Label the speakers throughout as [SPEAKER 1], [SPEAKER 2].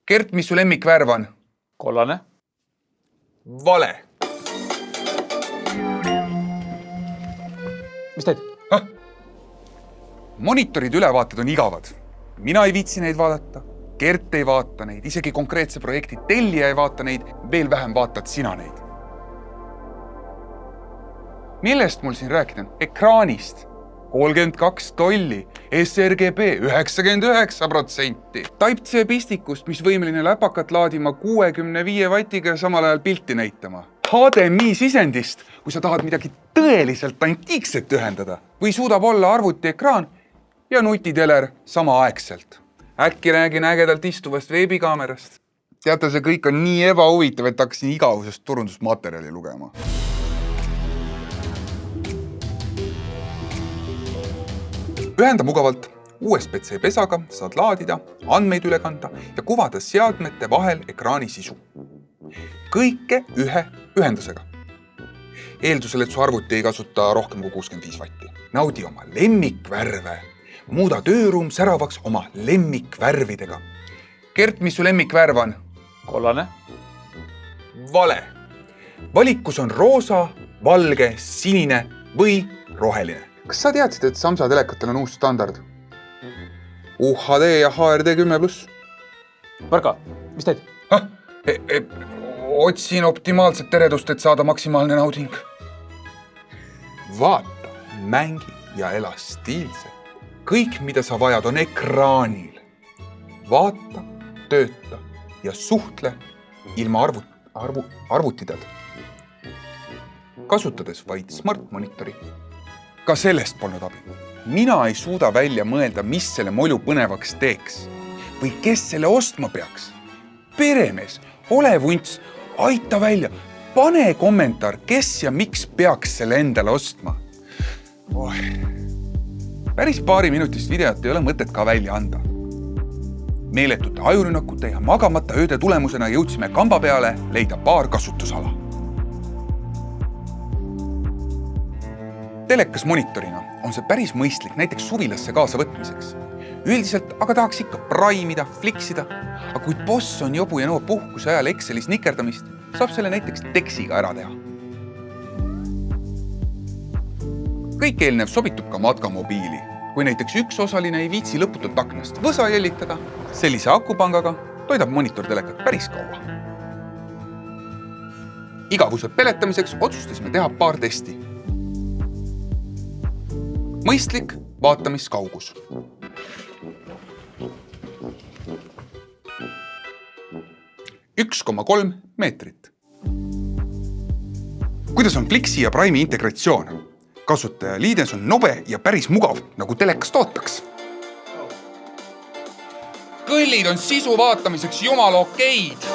[SPEAKER 1] Kert, mis su lemmikvärv on?
[SPEAKER 2] Kollane.
[SPEAKER 1] Vale.
[SPEAKER 2] Mis teed?
[SPEAKER 1] Monitorid ülevaated on igavad. Mina ei viitsi neid vaadata. Kert ei vaata neid. Isegi konkreetse projekti tellija ei vaata neid. Veel vähem vaatad sina neid. Millest mul siin rääkida? Ekraanist. 32 tolli. sRGB 99%. Type-C pistikust, mis võimeline läpakat laadima 65 vatiga ja samal ajal pilti näitama. HDMI sisendist, kui sa tahad midagi tõeliselt antiikset ühendada. Või suudab olla arvutiekraan ja nutiteler samaaegselt. Äkki räägin ägedalt istuvast veebikaamerast. Teate, see kõik on nii ebahuvitav, et hakkasin igavusest turundusmaterjali lugema. Ühenda mugavalt. USB-C pesaga saad laadida, andmeid üle kanda ja kuvada seadmete vahel ekraani sisu. Kõike ühe ühendusega. Eeldusel, et su arvuti ei kasuta rohkem kui 65 vatti. Naudi oma lemmikvärve. Muuda tööruum säravaks oma lemmikvärvidega. Kert, mis su lemmikvärv on?
[SPEAKER 2] Kollane.
[SPEAKER 1] Vale. Valikus on roosa, valge, sinine või roheline. Kas sa teadsid, et Samsa telekatel on uus standard? UHD ja HRD 10+.
[SPEAKER 2] Varka, mis teed?
[SPEAKER 1] Otsin optimaalset teredust, et saada maksimaalne nauding. Vaata, mängi ja ela stiilselt. Kõik, mida sa vajad, on ekraanil. Vaata, tööta ja suhtle ilma arvutidad. Kasutades vaid smartmonitori. Ka sellest polnud abi. Mina ei suuda välja mõelda, mis selle molju põnevaks teeks. Või kes selle ostma peaks. Peremees, ole vunts, aita välja. Pane kommentaar, kes ja miks peaks selle endale ostma. Päris paari minutist videot ei ole mõtet ka välja anda. Meeletute ajurünnakute ja magamata ööde tulemusena jõudsime kamba peale leida paar kasutusala. Telekas monitorina on see päris mõistlik näiteks suvilasse kaasa võtmiseks. Üldiselt aga tahaks ikka praimida, fliksida, aga kui boss on jobu ja nõuab puhkuse ajal Excelis nikerdamist, saab selle näiteks teksiga ära teha. Kõik eelnev sobitub ka matkamobiili. Kui näiteks üks osaline ei viitsi lõputult aknast võsa jällitada, sellise akupangaga toidab monitor telekat päris kaua. Igavuse peletamiseks otsustasime teha paar testi. Mõistlik vaatamiskaugus. Üks 1,3 meetrit. Kuidas on Flixi ja Prime'i integratsioon? Kasutaja liides on nobe ja päris mugav, nagu telekast ootaks. Kõllid on sisu vaatamiseks jumala okeid.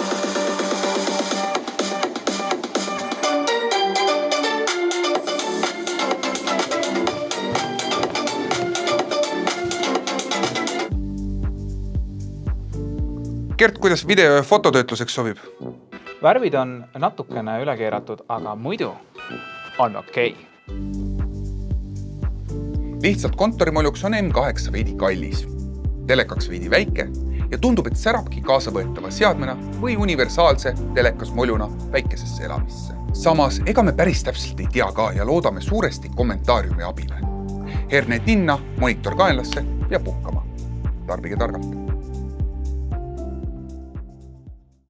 [SPEAKER 1] Kert, kuidas video ja fototöötluseks sobib?
[SPEAKER 2] Värvid on natukene üle keeratud, aga muidu on okei.
[SPEAKER 1] Lihtsalt kontorimoljuks on M8 veidi kallis, telekaks veidi väike ja tundub, et särabki kaasavõetava seadmena või universaalse telekas moljuna väikesesse elamisse. Samas, ega me päris täpselt ei tea ka ja loodame suuresti kommentaariumi abile. Hernet ninna, monitor kaenlasse ja puhkama. Tarbige targalt.